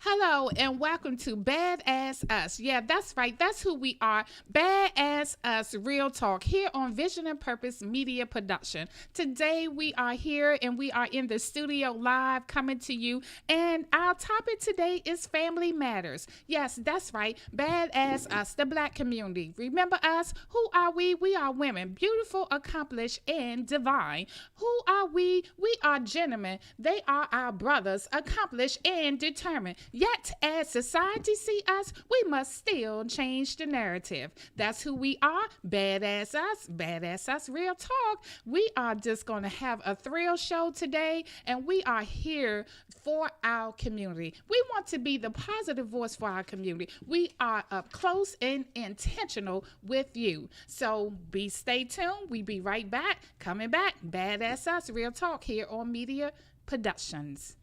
Hello and welcome to B.A.A.D.A.S.S Us. Yeah, that's right. That's who we are. B.A.A.D.A.S.S Us, Real Talk, here on Vision and Purpose Media Production. Today we are here and we are in the studio live coming to you. And our topic today is Family Matters. Yes, that's right. B.A.A.D.A.S.S Us, the Black community. Remember us? Who are we? We are women, beautiful, accomplished, and divine. Who are we? We are gentlemen. They are our brothers, accomplished and determined. Yet, as society see us, we must still change the narrative. That's who we are. Badass us, badass us, real talk. We are just going to have a thrill show today, and we are here for our community. We want to be the positive voice for our community. We are up close and intentional with you. So stay tuned. We be right back. Coming back. Badass us, real talk here on Media Productions.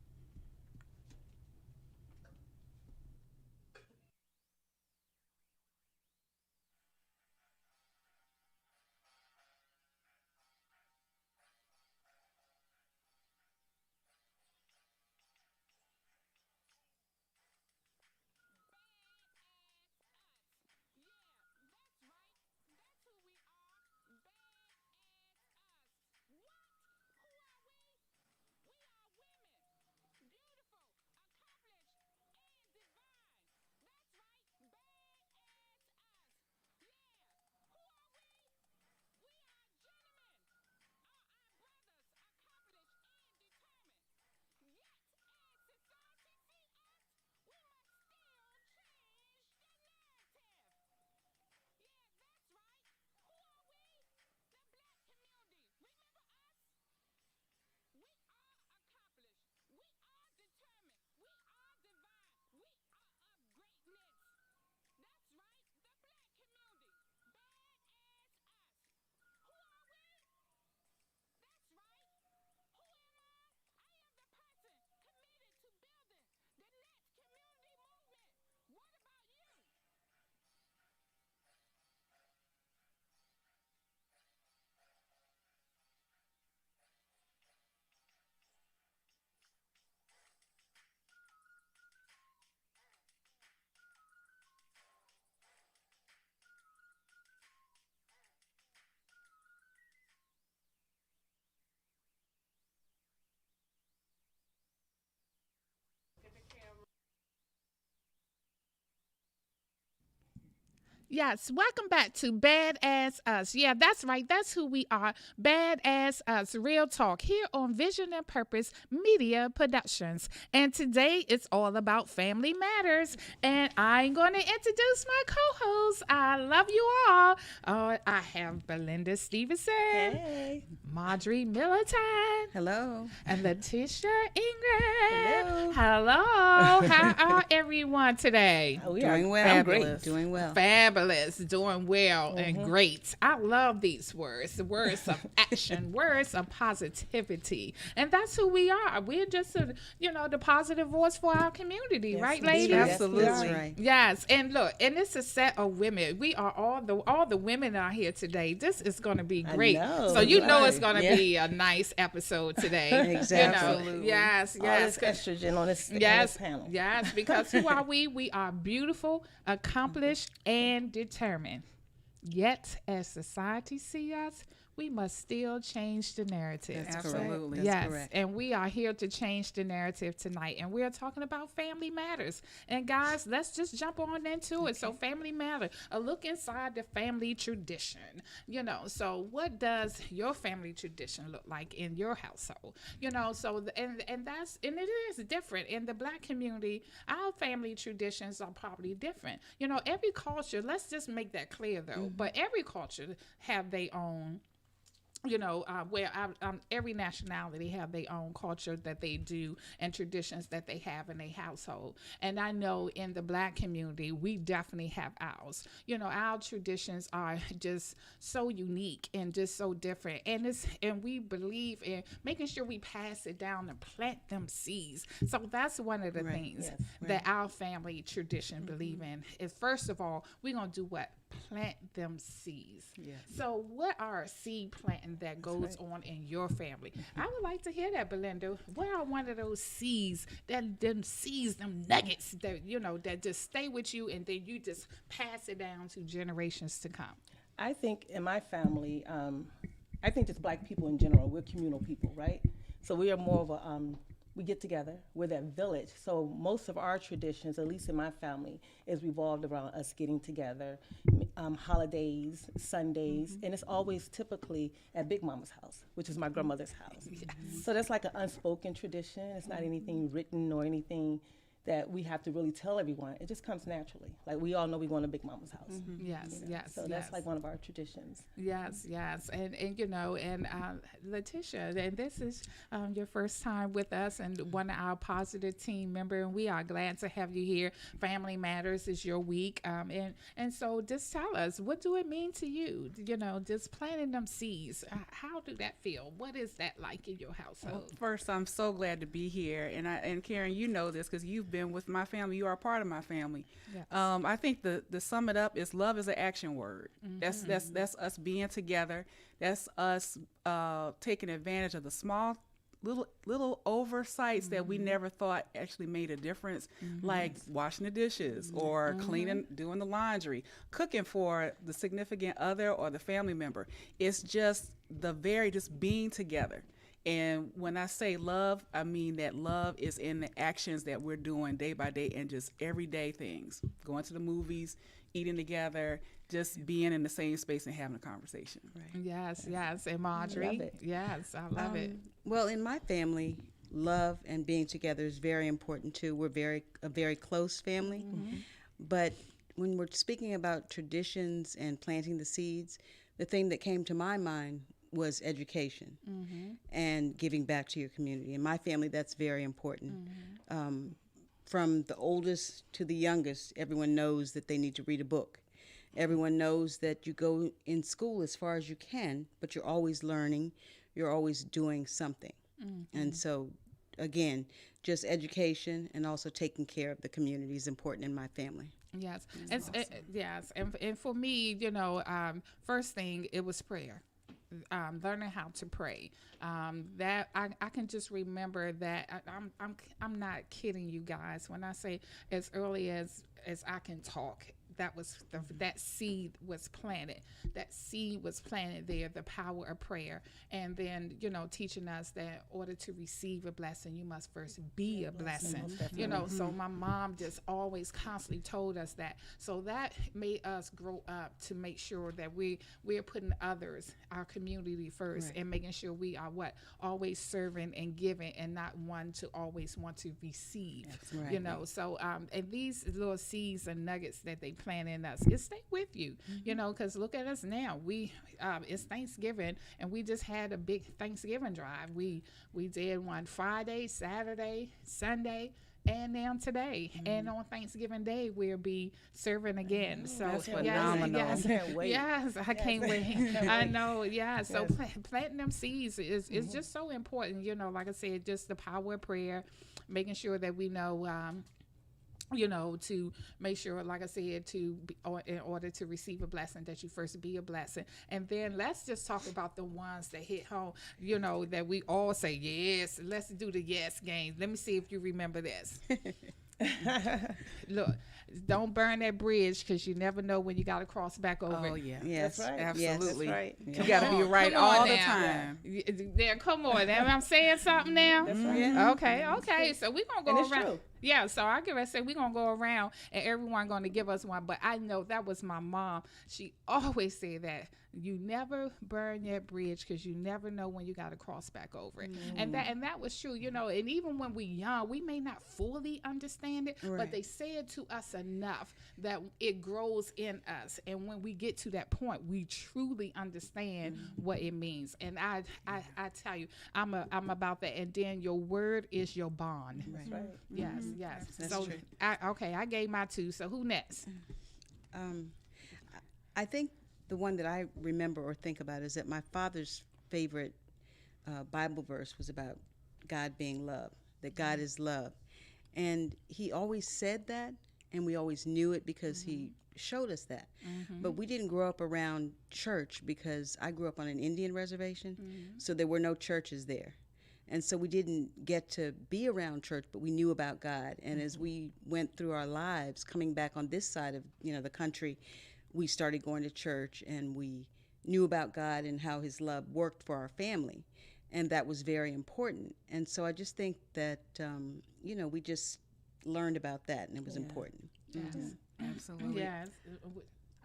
Yes, welcome back to Badass Us. Yeah, that's right. That's who we are. Badass Us, real talk here on Vision and Purpose Media Productions. And today it's all about Family Matters. And I'm going to introduce my co-hosts. I love you all. I have Belinda Stevenson, Hey. Marjorie Militant, Hello. and Letitia Ingrid. Hello. Hello. How are everyone today? We Doing are well. fabulous. Doing well. Fabulous, doing well, and great. I love these words, the words of action, words of positivity. And that's who we are. We're just, the positive voice for our community, Yes, right, indeed. ladies? Yes, Absolutely. we That's are. right. Yes, and look, and it's a set of women. We are all the women are here today. This is going to be great. know, So you know it's right. going to Yeah. be a nice episode today. Exactly. You know, yes, All yes. this estrogen on this, Yes, on this panel. yes, because who are we? We are beautiful, accomplished, and determined. Yet, as society see us, we must still change the narrative. That's Yes, correct. That's correct. and we are here to change the narrative tonight, and we are talking about family matters. And guys, let's just jump on into it. So, family matter, a look inside the family tradition. So what does your family tradition look like in your household? And it is different in the Black community. Our family traditions are probably different. Every culture. Let's just make that clear, though. But every culture have their own where every nationality have their own culture that they do and traditions that they have in their household. And I know in the Black community, we definitely have ours. Our traditions are just so unique and just so different. And we believe in making sure we pass it down and plant them seeds. So that's one of the things Yes. that our family tradition believe in is, first of all, we're going to do what? plant them seeds. Yes. So what are seed planting that goes on in your family? I would like to hear that, Belinda. What are one of those seeds, them nuggets that, that just stay with you and then you just pass it down to generations to come? I think in my family, I think just black people in general, we're communal people, right? So we are more of a, we get together, we're that village. So most of our traditions, at least in my family, is revolved around us getting together, holidays, Sundays, and it's always typically at Big Mama's house, which is my grandmother's house. So that's like an unspoken tradition. It's not anything written or anything that we have to really tell everyone. It just comes naturally. Like we all know we going to Big Mama's house. Yes, yes. So that's like one of our traditions. Yes, yes, and Letitia, and this is your first time with us, and one of our positive team member, and we are glad to have you here. Family Matters is your week, and so just tell us, what do it mean to you? Just planting them seeds. How do that feel? What is that like in your household? Well, first, I'm so glad to be here, and Karen, you know this because you've been with my family. You are a part of my family. Yes. I think the sum it up is love is an action word. That's us being together. That's us taking advantage of the small little oversights that we never thought actually made a difference, like washing the dishes or cleaning, doing the laundry, cooking for the significant other or the family member. It's just just being together. And when I say love, I mean that love is in the actions that we're doing day by day and just everyday things. Going to the movies, eating together, just being in the same space and having a conversation. Right. Yes, yes. And Marjorie? Love it. Yes, I love it. Well, in my family, love and being together is very important too. We're a very close family. But when we're speaking about traditions and planting the seeds, the thing that came to my mind was education and giving back to your community. In my family, that's very important. From the oldest to the youngest, everyone knows that they need to read a book. Everyone knows that you go in school as far as you can, but you're always learning, you're always doing something. And so, again, just education and also taking care of the community is important in my family. Yes, Awesome. yes, and for me, first thing it was prayer. Learning how to pray. That I can just remember that I'm not kidding you guys when I say as early as I can talk. That was that seed was planted. That seed was planted there. The power of prayer, and then teaching us that in order to receive a blessing, you must first be a blessing. So my mom just always constantly told us that. So that made us grow up to make sure that we're putting others, our community first, and making sure we are always serving and giving, and not one to always want to receive. Right. So and these little seeds and nuggets that they plant in us, it stay with you, because look at us now. We it's Thanksgiving, and we just had a big Thanksgiving drive. We did one Friday, Saturday, Sunday, and now today. And on Thanksgiving Day, we'll be serving again. So That's phenomenal. I can't wait. Yes, I can't wait. I know. Yeah. So planting them seeds is just so important. Like I said, just the power of prayer, making sure that we know. To make sure, like I said, in order to receive a blessing, that you first be a blessing. And then let's just talk about the ones that hit home, that we all say, yes, let's do the yes game. Let me see if you remember this. Look, don't burn that bridge, because you never know when you got to cross back over. Oh, yeah. Yes. That's right. Absolutely. That's right. You got to be right Come on all the now. time. Yeah, come on. I'm saying something now. That's right. Yeah. Okay. So we're going to And go it's around. true. Yeah, so I can say we're going to go around and everyone going to give us one. But I know that was my mom. She always said that you never burn that bridge, because you never know when you got to cross back over it. And that was true, and even when we young, we may not fully understand it, but Right. they say it to us enough that it grows in us. And when we get to that point, we truly understand what it means. And I tell you, I'm about that. And then your word is your bond. Right. That's right. Yes. That's So true. I gave my two. So who next? I think the one that I remember or think about is that my father's favorite Bible verse was about God being love, that God is love. And he always said that, and we always knew it because he showed us that. Mm-hmm. But we didn't grow up around church because I grew up on an Indian reservation, Mm-hmm. so there were no churches there. And so we didn't get to be around church, but we knew about God. And as we went through our lives, coming back on this side of, the country, we started going to church and we knew about God and how his love worked for our family. And that was very important. And so I just think that, we just learned about that and it was important. Yes. Absolutely. Yes.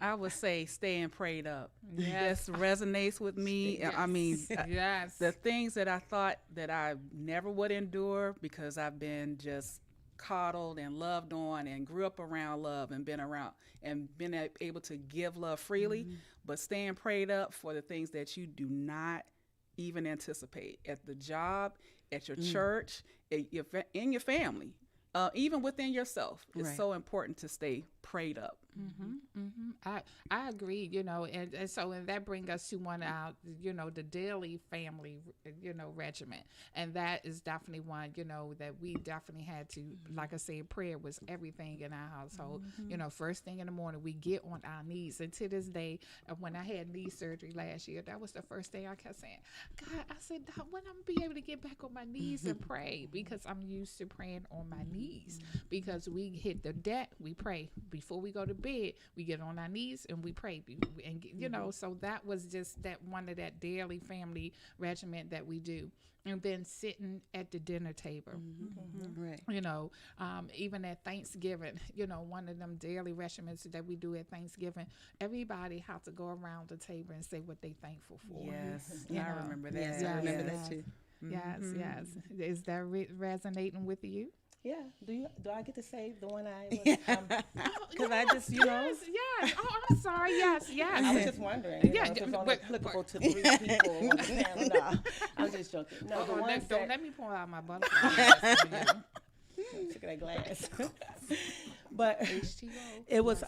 I would say staying prayed up. Yes. This resonates with me. I mean, Yes. the things that I thought that I never would endure because I've been just coddled and loved on and grew up around love and been around and been able to give love freely, but staying prayed up for the things that you do not even anticipate at the job, at your church, in your family. Even within yourself, it's Right. so important to stay prayed up. I agree, and so that brings us to one out, the daily family, regimen. And that is definitely one, that we definitely had to, like I said, prayer was everything in our household. First thing in the morning, we get on our knees. And to this day, when I had knee surgery last year, that was the first thing I kept saying, God, I said, when I'm going to be able to get back on my knees and pray? Because I'm used to praying on my knees. Because we hit the deck, we pray. Before we go to bed, we get on our knees and we pray. And, so that was just that one of that daily family regimen that we do. And then sitting at the dinner table. Right. Even at Thanksgiving, one of them daily regimens that we do at Thanksgiving, everybody has to go around the table and say what they thankful for. Yes, You I know. remember that. Yes, I remember that too. Yes, yes. Is that resonating with you? Yeah. Do I get to say the one I was? Because I just, Yes, yes. Oh, I'm sorry. Yes, yes. I was just wondering. Yeah, If it's only but- applicable to 3 people on the panel. No, I'm just joking. No, the ones Don't that let me pour out my butterfly. look at that glass. But H2O. it was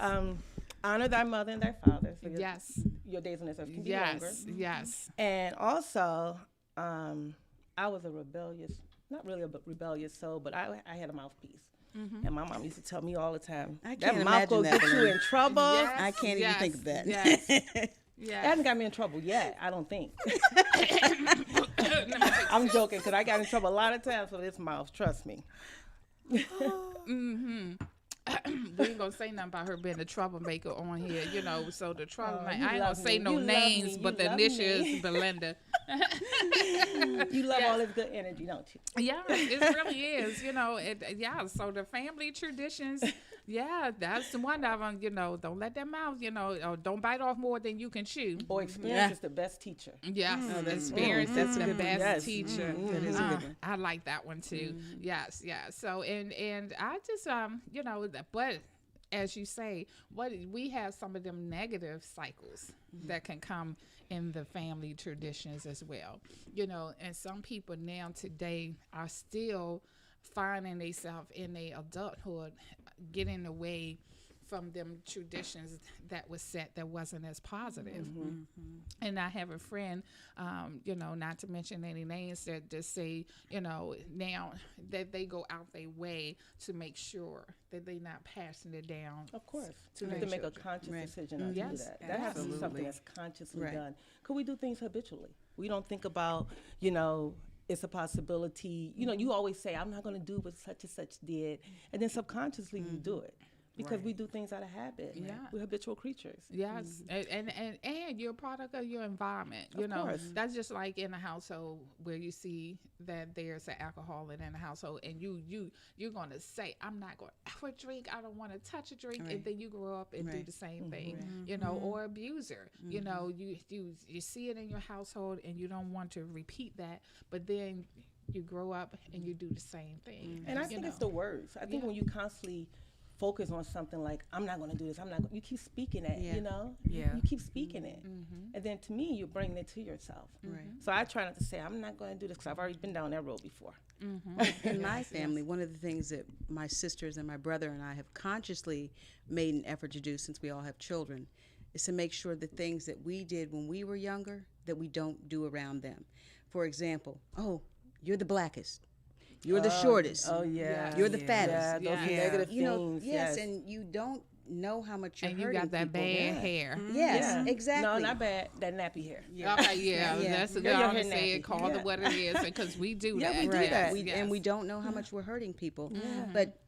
honor thy mother and thy father. So Yes. your days on this earth can be longer. Yes, yes. And also, I was a rebellious, not really a rebellious soul, but I had a mouthpiece. And my mom used to tell me all the time, I that can't mouth will imagine that, get you Belinda. in trouble. Yes, I can't even think of that. Yes. It Yes. hasn't got me in trouble yet, I don't think. I'm joking, because I got in trouble a lot of times for this mouth, trust me. We ain't gonna say nothing about her being a troublemaker on here, so the troublemaker, you I ain't love gonna say me. no You love names, me. but You the love initial me. is Belinda. You love all this good energy, don't you? Yeah, it really is, so the family traditions, that's one of them, don't let that mouth, or don't bite off more than you can chew. Boy, experience is the best teacher. Yes, that's- experience that's is a the good one. best Yes. teacher. That is a good one. I like that one too. Yes, yes. So and I just but as you say, we have some of them negative cycles that can come in the family traditions as well. And some people now today are still finding themselves in their adulthood getting away from them traditions that was set that wasn't as positive. And I have a friend, not to mention any names, that just say, now that they go out their way to make sure that they're not passing it down. Of course. To You have their to make a children. conscious Right. decision not to Yes, do that. That has to be something absolutely. that's consciously Right. done. Because we do things habitually. We don't think about, it's a possibility. You always say, I'm not going to do what such and such did. And then subconsciously you do it. Because Right. we do things out of habit. Yeah. We're habitual creatures. Yes, and you're a product of your environment. Of course. That's just like in a household where you see that there's an alcoholic in the household, and you're gonna say, "I'm not gonna ever drink. I don't want to touch a drink," and Right. then you grow up and do Right. the same thing. Or abuser. You see it in your household, and you don't want to repeat that, but then you grow up and you do the same thing. And I think it's the words. I think Yeah. when you constantly focus on something like, I'm not going to do this, you keep speaking it, Yeah. Yeah. You keep speaking it. And then to me, you're bringing it to yourself. Right. So I try not to say, I'm not going to do this, because I've already been down that road before. In my family, one of the things that my sisters and my brother and I have consciously made an effort to do, since we all have children, is to make sure the things that we did when we were younger, that we don't do around them. For example, you're the blackest. You're the shortest. Oh, yeah. You're the Yeah. fattest. Yeah, those Yeah. negative You know, things. yes, and you don't know how much you're And you hurting got that people. bad Yeah. hair. Yes, Yeah. exactly. No, not bad. That nappy hair. Okay, yeah, Yeah. that's a Yeah, good your way hair to say it. nappy. Call Yeah. it what it is, because we do Yeah, that. we do Yes, that. And we yes. don't know how much we're hurting people. But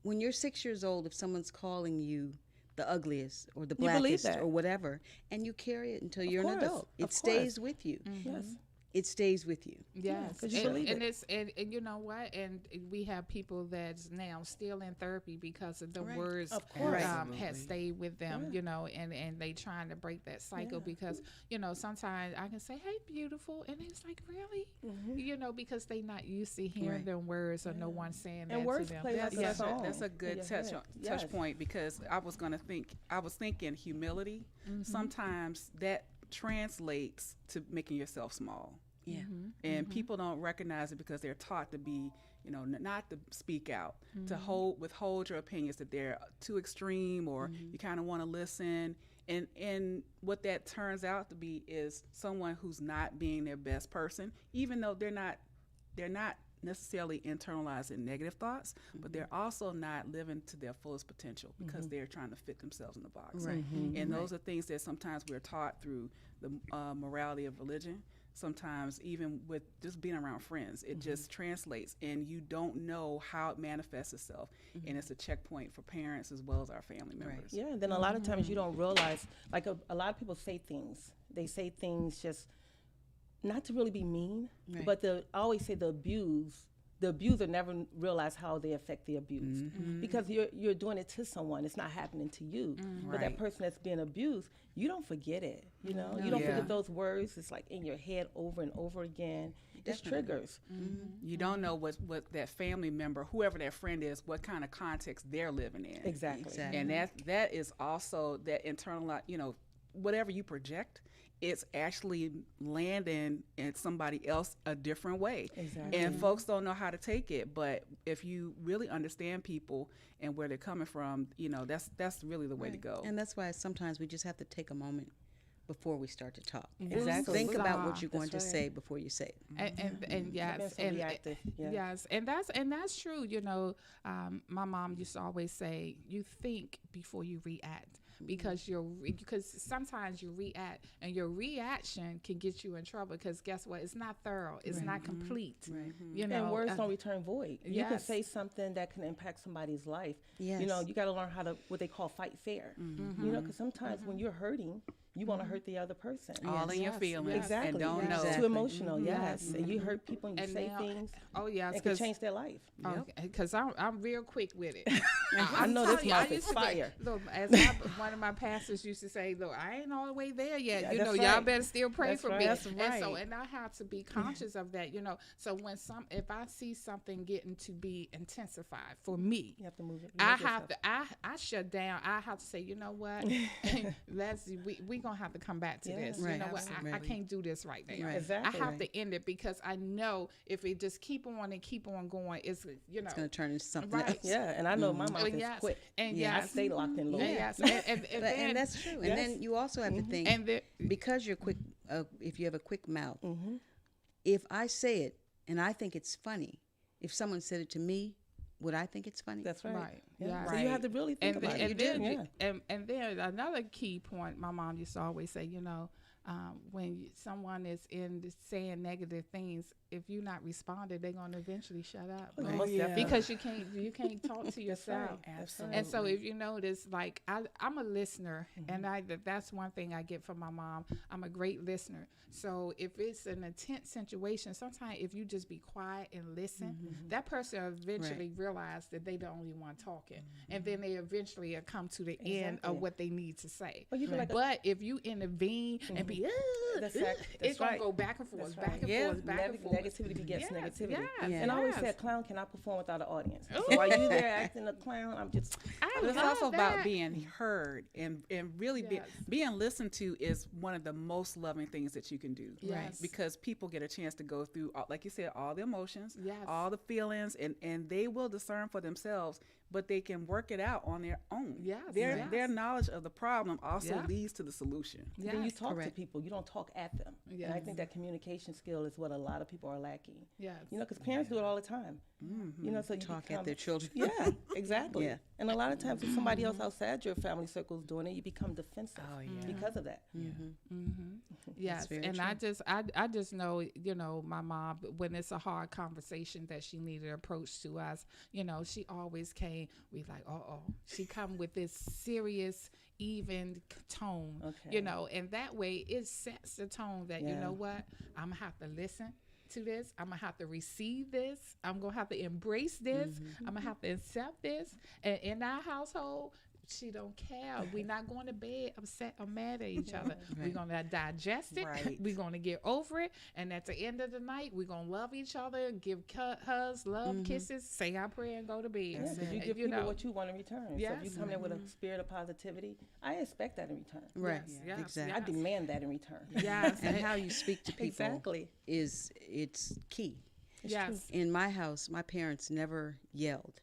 when you're 6 years old, if someone's calling you the ugliest or the You believe blackest that. or whatever, and you carry it until you're an course, adult, it of stays course. with you. Yes. It stays with you. Yes, 'cause you believe and it. it's and you know what? And we have people that's now still in therapy because of the Right. words Of course. had stayed with them, Yeah. you know, and they trying to break that cycle because you know sometimes I can say, "Hey, beautiful," and it's like, really, you know, because they not used to hearing Right. them words or no one saying that And words to them. play like a That's, song. that's a good in your touch head. touch Yes. point, because I was thinking humility. Sometimes that translates to making yourself small. Yeah. And people don't recognize it because they're taught to be, you know, not to speak out, to withhold your opinions, that they're too extreme, or you kind of want to listen. And what that turns out to be is someone who's not being their best person, even though they're not necessarily internalizing negative thoughts, but they're also not living to their fullest potential because they're trying to fit themselves in the box. Right. And those are things that sometimes we're taught through the morality of religion. Sometimes even with just being around friends, it just translates, and you don't know how it manifests itself. And it's a checkpoint for parents as well as our family members. Yeah, and then a lot of times you don't realize, like a lot of people say things. They say things just not to really be mean, Right. but I always say the abuser never realize how they affect the abused, because you're doing it to someone. It's not happening to you, but that Right. person that's being abused, you don't forget it. You know, you don't Yeah. forget those words. It's like in your head over and over again. It's triggers. You don't know what that family member, whoever that friend is, what kind of context they're living in. Exactly. And that is also that internal, you know, whatever you project, it's actually landing in somebody else a different way. Exactly. And folks don't know how to take it, but if you really understand people and where they're coming from, you know, that's really the way to go. And that's why sometimes we just have to take a moment before we start to talk. Exactly. Think about what you're going That's to right. say before you say it. And yes, Being so and reactive. Yeah. yes, and that's true. You know, my mom used to always say, "You think before you react." Because because sometimes you react, and your reaction can get you in trouble. Because guess what? It's not thorough. It's not complete. You know, And words don't return void. You can yes. say something that can impact somebody's life. Yes. You know, you got to learn how to, what they call fight fair. You know, because sometimes when you're hurting, you want to hurt the other person. All in your Yes, feelings yes. Exactly. and don't Yes. know. It's Exactly. too emotional, yes. And you hurt people and you And say now- things oh yes, that can because change their life. I'm real quick with it. I know this mouth is fire. Look, as one of my pastors used to say, "Look, I ain't all the way there yet. Yeah, You know, that's y'all right. better still pray That's for right. me." That's And I have to be conscious of that. You know, so if I see something getting to be intensified for me, You have to move it. I remove have yourself. to. I shut down. I have to say, you know what? we gonna have to come back to Yeah. this. Right, You know what? I absolutely. can't do this right now. Right. Exactly. I have to end it because I know if it just keep on and keep on going, it's you know. It's going to turn into something Right. else. Yeah, and I know my mouth is yes, quick. and I yes, stay locked in low. and yes, and But, then, and that's true. Yes. And then you also have to think, and the, because you're quick, if you have a quick mouth, if I say it and I think it's funny, if someone said it to me, would I think it's funny? That's right. Right. Yeah. Yeah. So you have to really think and, about and it. then Yeah. and then another key point my mom used to always say, you know, when someone is saying negative things, if you're not responding, they're going to eventually shut up. Oh, Right? most definitely. Because you can't talk to That's yourself. right. That's right. And so if you notice, like I'm a listener, and that's one thing I get from my mom. I'm a great listener. So if it's an intense situation, sometimes if you just be quiet and listen, that person eventually realize that they the only one talking, and then they eventually come to the end Exactly. of what they need to say. Well, you feel like a- But if you intervene and be, That's right. it's That's gonna right. go back and forth, That's back right. and Yeah. forth, back and forth. Negativity begets Yes, negativity. yes, And I always yes. say a clown cannot perform without an audience. So while you there acting a clown, I'm just I But it's love also that. about being heard and really Yes. being listened to is one of the most loving things that you can do. Yes. Because people get a chance to go through, like you said, all the emotions, Yes. all the feelings, and they will discern for themselves, but they can work it out on their own. Yes, Their yes. knowledge of the problem also Yeah. leads to the solution. Yes. then you talk to correct. people. You don't talk at them. And I Yes. think that communication skill is what a lot of people are lacking. Yes. You know, because parents do it all the time. You know, so you Talk become, at their children. Yeah, exactly. Yeah. And a lot of times, if somebody else outside your family circle is doing it, you become defensive Oh, yeah. because of that. Yes, very and true. I just know, you know, my mom, when it's a hard conversation that she needed approach to us, you know, she always came. We like, she come with this serious, even tone, Okay. you know, and that way it sets the tone that you Yeah. know what, I'm gonna have to listen to this. I'm gonna have to receive this. I'm gonna have to embrace this. I'm gonna have to accept this. And in our household, she don't care. We're not going to bed upset or mad at each other. We're Right. gonna digest it. Right. We're gonna get over it. And at the end of the night, we're gonna love each other, give hugs, love, kisses, say our prayer, and go to bed. Yeah, because you And, give people know, what you want in return. So if Yes. you come in with a spirit of positivity, I expect that in return. Right. Yes, yes, Exactly. I demand that in return. yes, And how you speak to people Exactly. it's key. yes, In my house, my parents never yelled.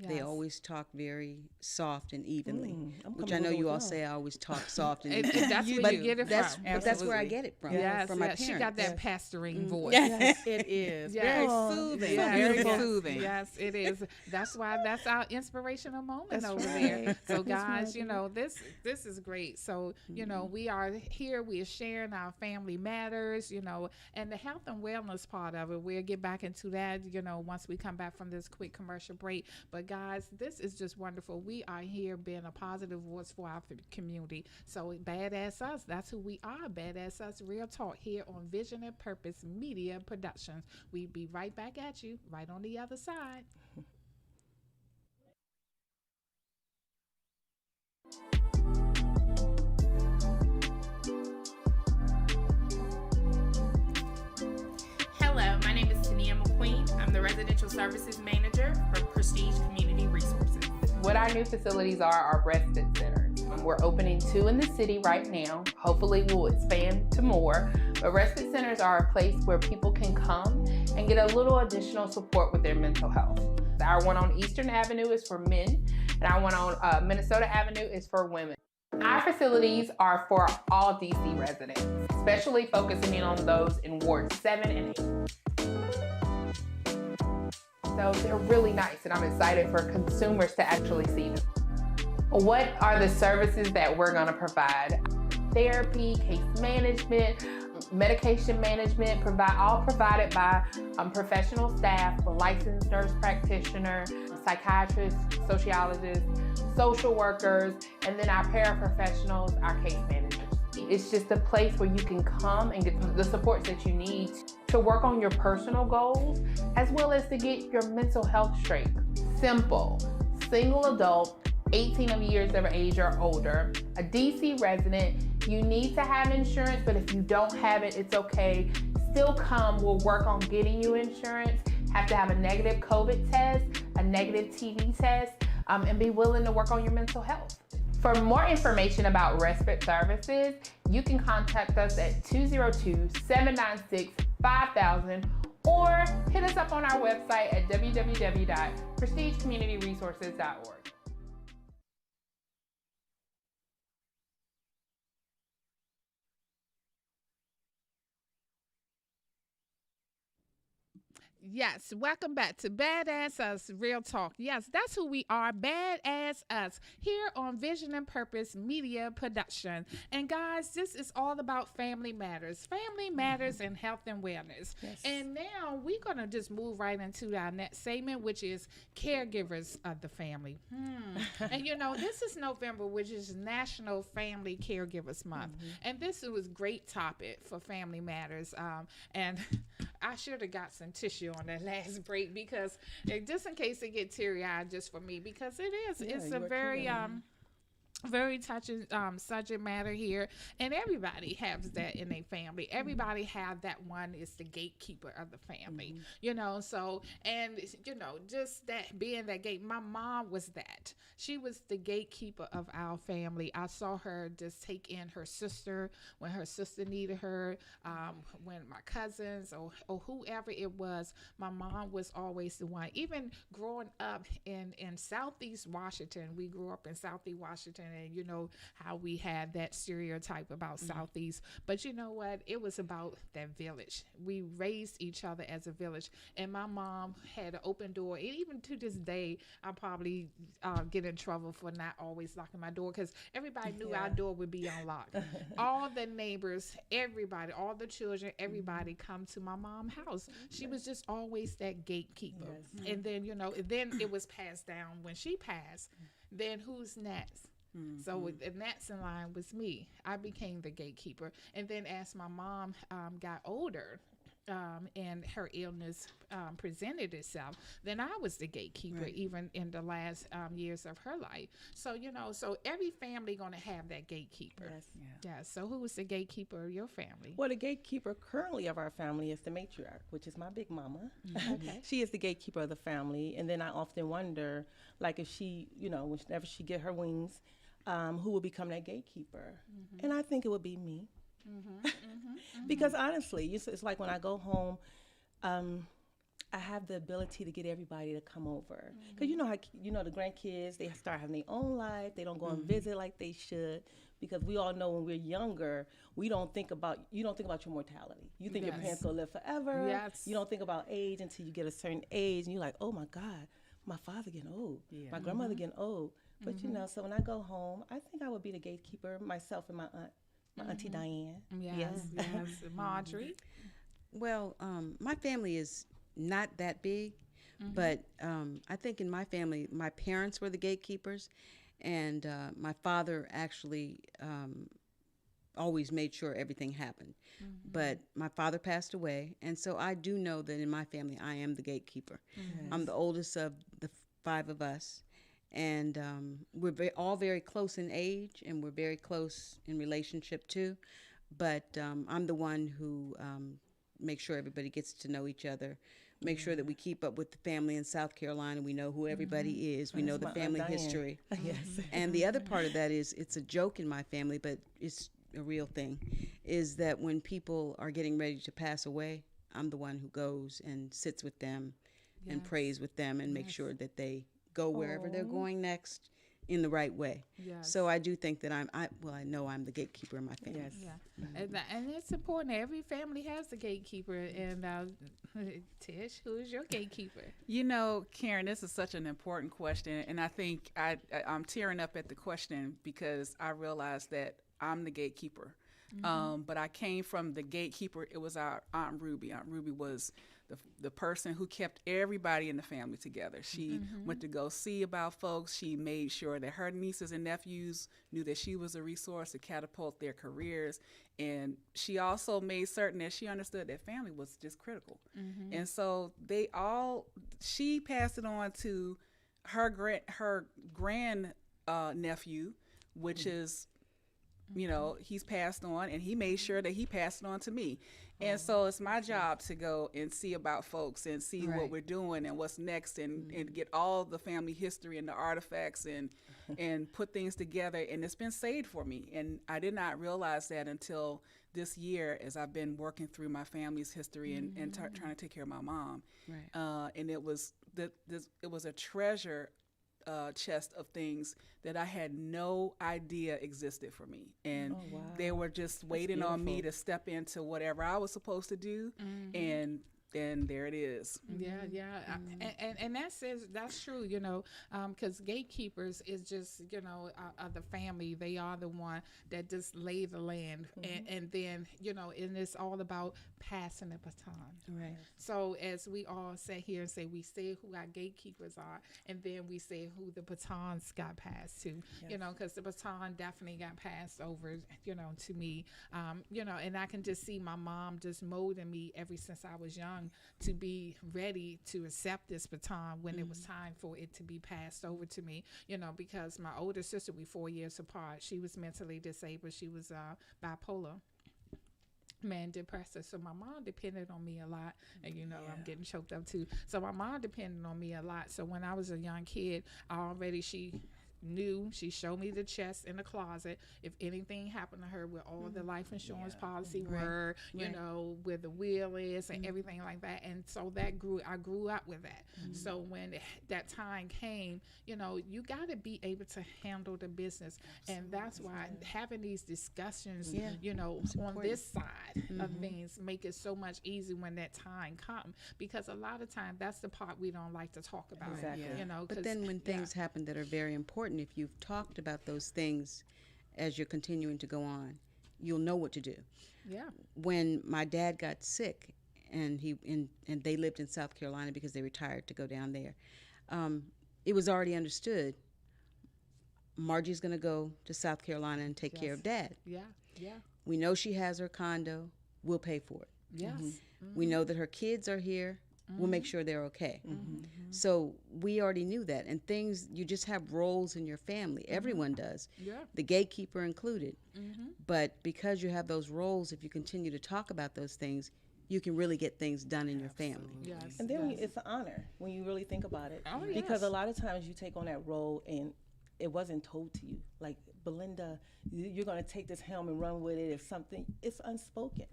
They yes. always talk very soft and evenly, I'm which coming I know over you with all y'all. say I always talk soft and And that's where but you get it that's from. but that's where I Absolutely. get it from. Yes, from my yes. parents. She got that Yes. pastoring voice. Yes. It is Yes. very Oh, soothing. Yes, Very yes, soothing. Yes, it is. That's why that's our inspirational moment That's over right. there. So That's guys, right. you know, this is great. So, you know, we are here, we are sharing our family matters, you know, and the health and wellness part of it. We'll get back into that, you know, once we come back from this quick commercial break. But guys, this is just wonderful. We are here being a positive voice for our community. So Badass Us, that's who we are. Badass Us Real Talk here on Vision and Purpose Media Productions. We'll be right back at you, right on the other side. Hello, my name is Tania McQueen. I'm the Residential Services Manager for Prestige Community Resources. What our new facilities are respite centers. We're opening 2 in the city right now. Hopefully we'll expand to more. But respite centers are a place where people can come and get a little additional support with their mental health. Our one on Eastern Avenue is for men, and our one on Minnesota Avenue is for women. Our facilities are for all DC residents, especially focusing in on those in Ward 7 and 8. So they're really nice, and I'm excited for consumers to actually see them. What are the services that we're going to provide? Therapy, case management, medication management, all provided by professional staff, a licensed nurse practitioner, psychiatrists, sociologists, social workers, and then our paraprofessionals, our case managers. It's just a place where you can come and get the supports that you need to work on your personal goals, as well as to get your mental health straight. Simple, single adult, 18 years of age or older, a DC resident. You need to have insurance, but if you don't have it, it's okay. Still come, we'll work on getting you insurance. Have to have a negative COVID test, a negative TB test, and be willing to work on your mental health. For more information about respite services, you can contact us at 202-796-5000 or hit us up on our website at www.prestigecommunityresources.org. Yes, welcome back to Badass Us Real Talk. Yes, that's who we are, Badass Us, here on Vision and Purpose Media Production. And guys, this is all about family matters and health and wellness. Yes. And now we're going to just move right into our next segment, which is caregivers of the family. And you know, this is November, which is National Family Caregivers Month. And this was a great topic for family matters. And I should have got some tissue on that last break because just in case it get teary-eyed just for me, because it is, Yeah, it's you a were very kidding. very touching subject matter here, and everybody has that in their family. Everybody have that one is the gatekeeper of the family, you know. So, and you know, just that being that gate, my mom was that. She was the gatekeeper of our family. I saw her just take in her sister when her sister needed her, when my cousins or whoever it was. My mom was always the one. Even growing up in Southeast Washington, we grew up in Southeast Washington. and you know how we had that stereotype about Southeast. But you know what? It was about that village. We raised each other as a village, and my mom had an open door. And even to this day, I probably get in trouble for not always locking my door because everybody knew our door would be unlocked. All the neighbors, everybody, all the children, everybody come to my mom's house. She was just always that gatekeeper. And then, you know, then it was passed down when she passed. Then who's next? So the next in line was me. I became the gatekeeper. And then as my mom got older, and her illness presented itself, then I was the gatekeeper, even in the last years of her life. So, you know, so every family going to have that gatekeeper. Yes. So who was the gatekeeper of your family? Well, the gatekeeper currently of our family is the matriarch, which is my big mama. Okay. She is the gatekeeper of the family. And then I often wonder, like, if she, you know, whenever she get her wings, who will become that gatekeeper? And I think it would be me. Because honestly, it's like when I go home, I have the ability to get everybody to come over. Because you know how, you know, the grandkids, they start having their own life. They don't go and visit like they should. Because we all know when we're younger, you don't think about your mortality. You think your parents will live forever. Yes. You don't think about age until you get a certain age. And you're like, oh my God, my father getting old. My grandmother getting old. But you know, so when I go home, I think I would be the gatekeeper, myself and my aunt. My Auntie Diane. Yes. Marjorie? Well, my family is not that big, but I think in my family, my parents were the gatekeepers, and my father actually always made sure everything happened. But my father passed away, and so I do know that in my family, I am the gatekeeper. I'm the oldest of the 5 of us. And we're all very close in age, and we're very close in relationship too. But I'm the one who makes sure everybody gets to know each other, make sure that we keep up with the family in South Carolina. We know who everybody is. We know the family history. And the other part of that is, it's a joke in my family, but it's a real thing, is that when people are getting ready to pass away, I'm the one who goes and sits with them and prays with them and makes sure that they go wherever they're going next in the right way. So I do think that I know I'm the gatekeeper in my family. And it's important. Every family has a gatekeeper. And Tish, who is your gatekeeper? You know, Karen, this is such an important question, and I think I'm tearing up at the question because I realized that I'm the gatekeeper. But I came from the gatekeeper. It was our Aunt Ruby. Aunt Ruby was the person who kept everybody in the family together. She went to go see about folks. She made sure that her nieces and nephews knew that she was a resource to catapult their careers. And she also made certain that she understood that family was just critical. And so she passed it on to her grand nephew, which is, you know, he's passed on, and he made sure that he passed it on to me. And so it's my job to go and see about folks and see what we're doing and what's next, and get all the family history and the artifacts and put things together. And it's been saved for me. And I did not realize that until this year, as I've been working through my family's history and trying to take care of my mom. And it was a treasure chest of things that I had no idea existed for me. And they were just waiting on me to step into whatever I was supposed to do. And there it is. And that's true, you know, because gatekeepers is just, you know, the family. They are the one that just lay the land, and then, you know, and it's all about passing the baton. So as we all sit here and say, we say who our gatekeepers are, and then we say who the batons got passed to, you know, because the baton definitely got passed over, you know, to me, you know, and I can just see my mom just molding me ever since I was young to be ready to accept this baton when it was time for it to be passed over to me, you know, because my older sister, we 4 years apart. She was mentally disabled. She was bipolar, depressive. So my mom depended on me a lot. And, you know, I'm getting choked up too. So my mom depended on me a lot. So when I was a young kid, knew. She showed me the chest in the closet. If anything happened to her, with all the life insurance policy were, you know, where the will is and everything like that. And so that I grew up with that. So when that time came, you know, you got to be able to handle the business. And that's why having these discussions, you know, on this side of things make it so much easier when that time comes, because a lot of times that's the part we don't like to talk about. Exactly. You know, But then when things happen that are very important, if you've talked about those things as you're continuing to go on, you'll know what to do. Yeah. When my dad got sick, and they lived in South Carolina because they retired to go down there, it was already understood Margie's going to go to South Carolina and take care of Dad. Yeah. Yeah. We know she has her condo. We'll pay for it. Yes. We know that her kids are here. We'll make sure they're okay. So we already knew that. And things, you just have roles in your family. Everyone does. Yeah. The gatekeeper included. But because you have those roles, if you continue to talk about those things, you can really get things done in your family. Yes. And then it's an honor when you really think about it. Oh, Because yes. a lot of times you take on that role and it wasn't told to you. Like, Belinda, you're going to take this helm and run with it. If something, it's unspoken.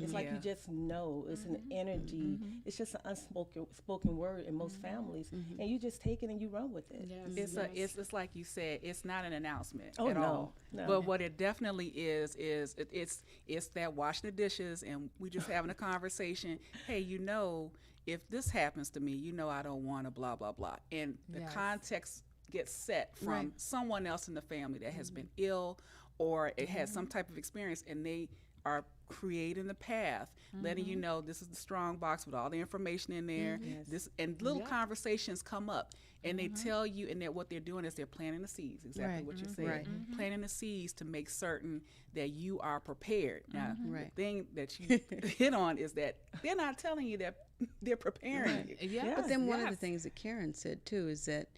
It's like you just know. It's an energy. It's just an unspoken word in most families, and you just take it and you run with it. Yes. It's like you said, it's not an announcement Oh, at no, all. no. But what it definitely is it's that washing the dishes and we just having a conversation. Hey, you know, if this happens to me, you know, I don't want to blah blah blah, and the Yes. context gets set from someone else in the family that has been ill or it has some type of experience, and they are creating the path, letting you know this is the strong box with all the information in there. This and little conversations come up, and they tell you, and that what they're doing is they're planting the seeds. Exactly what you said. Planting the seeds to make certain that you are prepared. Now, the thing that you hit on is that they're not telling you that they're preparing you. Yes. But then one of the yes. things that Karen said too is that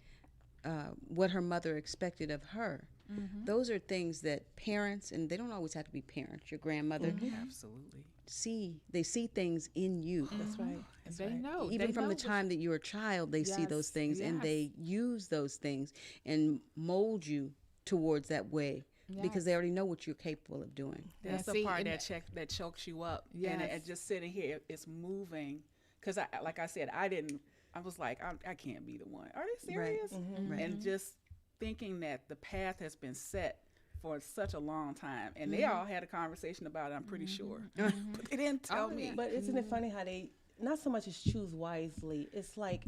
what her mother expected of her. Those are things that parents, and they don't always have to be parents, your grandmother, Absolutely. they see things in you. That's right. They know. Even they from know the what- time that you're a child, they see those Yes, things and yes. they use those things and mold you towards that way because they already know what you're capable of doing. That's Yeah, the see, part and that chokes you up. Yes. And just sitting here, it's moving. Because, like I said, I was like, I can't be the one. Are they serious? And just thinking that the path has been set for such a long time. And they all had a conversation about it, I'm pretty sure. But they didn't tell me. But isn't it funny how they not so much as choose wisely? It's like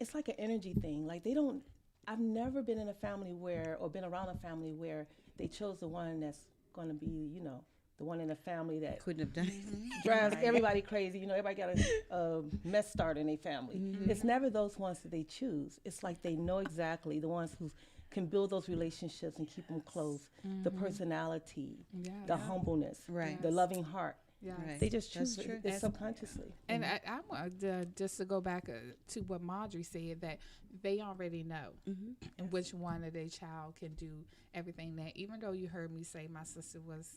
an energy thing. Like, they don't. I've never been in a family or been around a family where they chose the one that's going to be, you know, the one in the family that Couldn't have done it. drives everybody crazy. You know, everybody got a mess starter in their family. It's never those ones that they choose. It's like they know exactly the ones who can build those relationships and keep them close. The personality, the humbleness, Right. the loving heart. Yes. Right. They just That's choose true. it. It's subconsciously. And I want just to go back to what Marjorie said, that they already know and which one of their child can do everything. That even though you heard me say my sister was,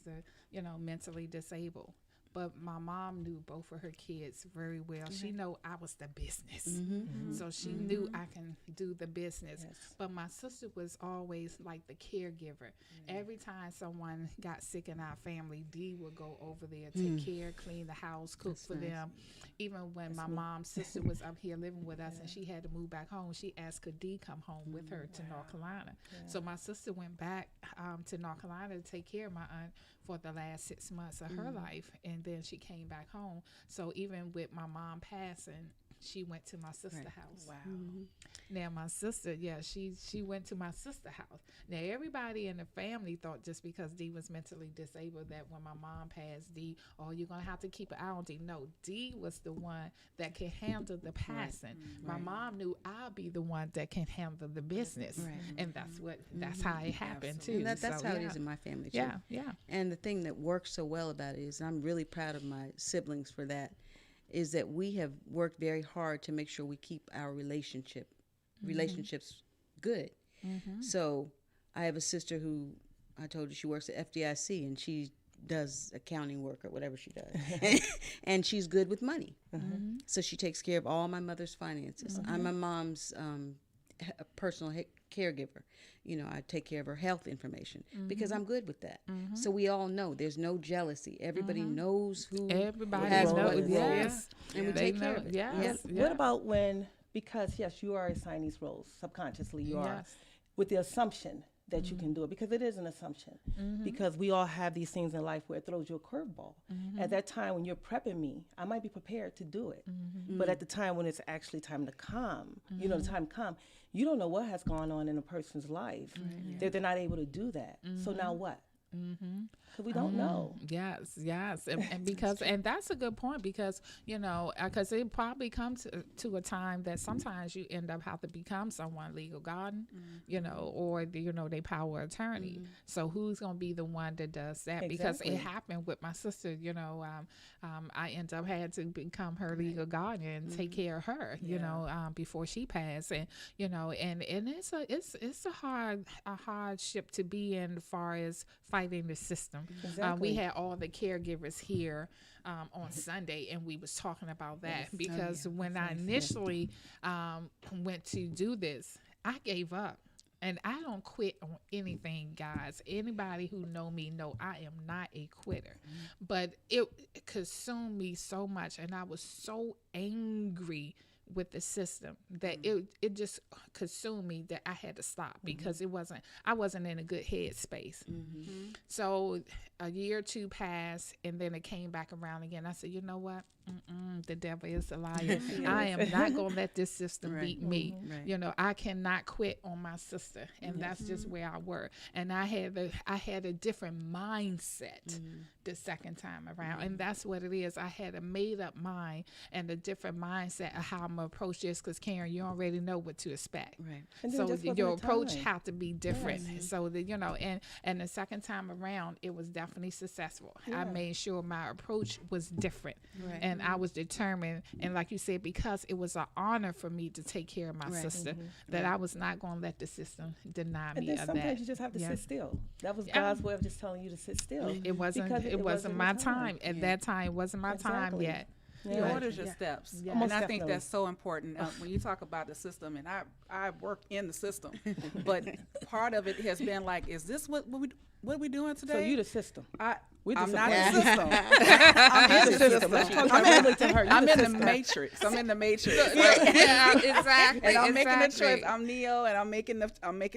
mentally disabled, but my mom knew both of her kids very well. She know I was the business, so she knew I can do the business. But my sister was always like the caregiver. Every time someone got sick in our family, Dee would go over there, take care, clean the house, cook for them. Even when my mom's sister was up here living with us and she had to move back home, she asked could Dee come home with her to North Carolina. So my sister went back to North Carolina to take care of my aunt for the last 6 months of her life, and then she came back home. So even with my mom passing, she went to my sister's house. Wow. Now my sister, she went to my sister's house. Now everybody in the family thought just because Dee was mentally disabled that when my mom passed, Dee, you're gonna have to keep an eye on Dee. No, Dee was the one that can handle the passing. My mom knew I'll be the one that can handle the business, and that's how it happened too. And that's So, how it is in my family too. Yeah. And the thing that works so well about it is, and I'm really proud of my siblings for that, is that we have worked very hard to make sure we keep our relationships good. So I have a sister who, I told you, she works at FDIC and she does accounting work or whatever she does. And she's good with money. So she takes care of all my mother's finances. I'm my mom's a personal caregiver. I take care of her health information because I'm good with that. So we all know there's no jealousy. Everybody knows who Everybody has knows. what role. Yes. And we They take care of it. Yes. What about when, because yes, you are assigning these roles subconsciously, you are, Yes. with the assumption that you can do it, because it is an assumption. Because we all have these things in life where it throws you a curveball. At that time when you're prepping me, I might be prepared to do it. But at the time when it's actually time to come, the time come, you don't know what has gone on in a person's life. They're not able to do that. So now what? Because we don't know. Yes, and because and that's a good point, because because it probably comes to a time that sometimes you end up have to become someone legal guardian, or they power attorney. So who's gonna be the one that does that? Because it happened with my sister. I end up had to become her legal guardian and take care of her. Before she passed, and and it's a hardship to be in as far as fighting the system. We had all the caregivers here on Sunday, and we was talking about that because when I initially went to do this, I gave up. And I don't quit on anything, guys. Anybody who know me know I am not a quitter. But it consumed me so much, and I was so angry with the system that it just consumed me that I had to stop because I wasn't in a good headspace. So a year or two passed, and then it came back around again. I said, you know what? The devil is a liar. I am not going to let this system beat me. I cannot quit on my sister, and that's just where I were. And I had a different mindset the second time around, and that's what it is. I had a made up mind and a different mindset of how I'm gonna approach this, because Karen, you already know what to expect. And So just wasn't your the approach time. had to be different. So that and the second time around, it was definitely successful. I made sure my approach was different, and I was determined. And like you said, because it was an honor for me to take care of my sister, that I was not going to let the system deny And me then of sometimes that. you just have to sit still. That was God's way of just telling you to sit still. It wasn't. Because It wasn't my time at that time. It wasn't my time Exactly. yet. He orders your steps. Yeah. And Most I think definitely. that's so important when you talk about the system. And I work in the system, but part of it has been like, is this what are we doing today? So you the system. I'm not support. the system. I'm the system. I'm in the matrix. I'm in the matrix. Yeah, exactly. And I'm making the exactly. choice. I'm Neo, and I'm making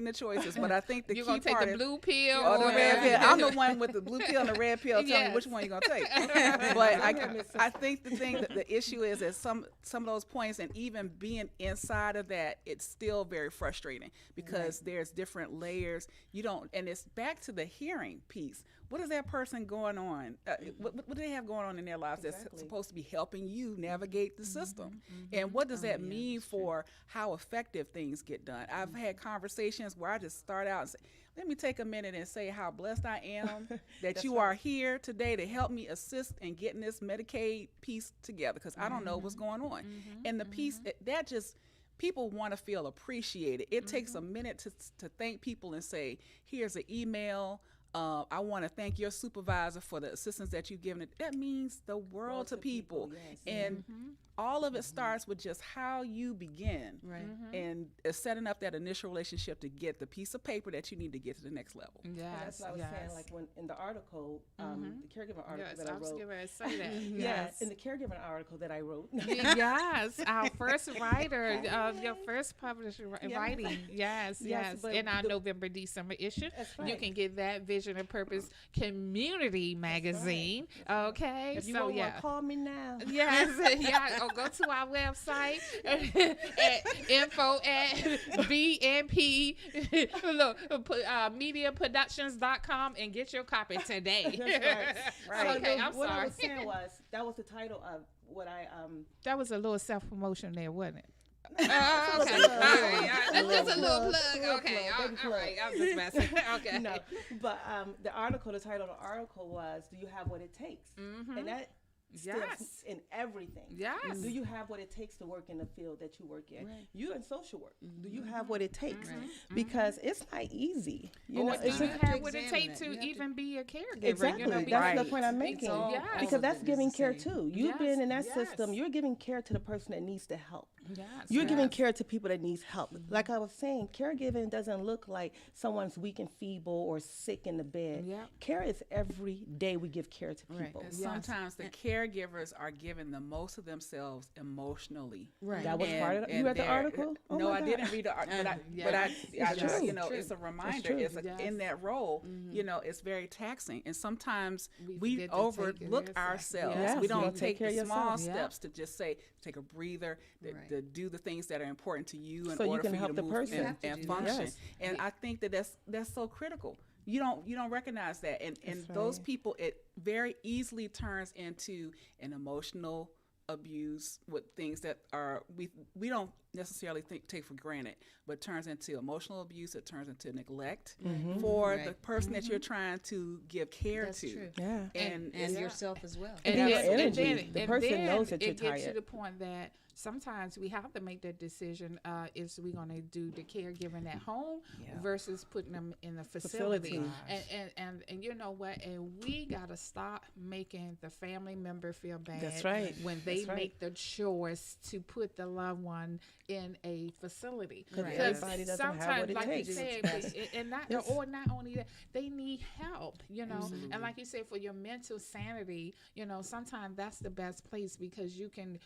the choices. But I think the You're key gonna take part the is, blue pill or the red pill. I'm the or one with the blue pill and the red pill. Tell me Yes. which one you're gonna take. But I think the issue is at some of those points, and even being inside of that, it's still very frustrating because there's different layers. And it's back to the hearing piece. What is that person going on? What do they have going on in their lives that's supposed to be helping you navigate the system? And what does that mean for how effective things get done? I've had conversations where I just start out and say, let me take a minute and say how blessed I am that you are here today to help me assist in getting this Medicaid piece together, because I don't know what's going on. And the piece, that just, people want to feel appreciated. It takes a minute to thank people and say, here's an email. I want to thank your supervisor for the assistance that you've given it. That means the world to people. And all of it starts with just how you begin and setting up that initial relationship to get the piece of paper that you need to get to the next level. And that's what I was saying, like when in the article, the caregiver article that I I was wrote. getting ready to say that. Yes, in the caregiver article that I wrote. Yes, our first writer, your first published writing. Yes, but in our November, December issue. That's You right. can get that Vision and Purpose Community Magazine. Okay, If you so want to call me now. Yes, or go to our website at info@bnp mediaproductions.com and get your copy today. That's right. So Okay, I'm what I sorry. was saying was, that was the title of what I That was a little self-promotion there, wasn't it? a Okay. little All right. That's just a little plug, plug. little Okay. plug, All baby right. plug. I'm just messing. Okay. no, but the title of the article was, "Do you have what it takes?" And that stems Yes. in everything. Yes. Do you have what it takes to work in the field that you work in? You in social work. Do you have what it takes? Because it's not easy. You know, Or do it's you just, have what it examine takes that. to You have to- even be a caregiver? exactly. You know, That's the because point I'm making. all- yes. Because that's of it is giving the care same. too. You've Yes, been in that yes. system. You're giving care to the person that needs the help. Yes, You're giving yes. care to people that needs help. Like I was saying, caregiving doesn't look like someone's weak and feeble or sick in the bed. Yep. Care is every day we give care to Right. people. And sometimes the caregivers are giving the most of themselves emotionally. Right. That was And- part of and you read the they're- article? Oh no, my I God. didn't read the article, but It's true. you know, True. it's a reminder. true. It's Yes. in that role, you know, it's very taxing, and sometimes We we forget to take overlook care of ourselves. yourself. We Yes, you don't gotta take take care the of small yourself. Yeah. steps to just say, take a breather, Right. to do the things that are important to you in So you order can for you help to the move person. You and, have to and do that. function. Yes. And I think that's so critical. You don't recognize that, and That's those right. people, it very easily turns into an emotional abuse with things that are we don't necessarily take for granted, but turns into emotional abuse. It turns into neglect for the Right. person that you're trying to give care That's to. true. Yeah. And, And it's- yourself as well. And then- your and energy. then- The and person then knows that you're it gets to tired. the point that sometimes we have to make that decision: is we going to do the caregiving at home versus putting them in the facility? Facility. And you know what? And we got to stop making the family member feel bad. That's right. When they That's right. make the choice to put the loved one in a facility, Right. Everybody doesn't have sometimes, what it like takes. you said, and not Yes. or not only that, they need help. You know, and like you said, for your mental sanity, you know, sometimes that's the best place because you can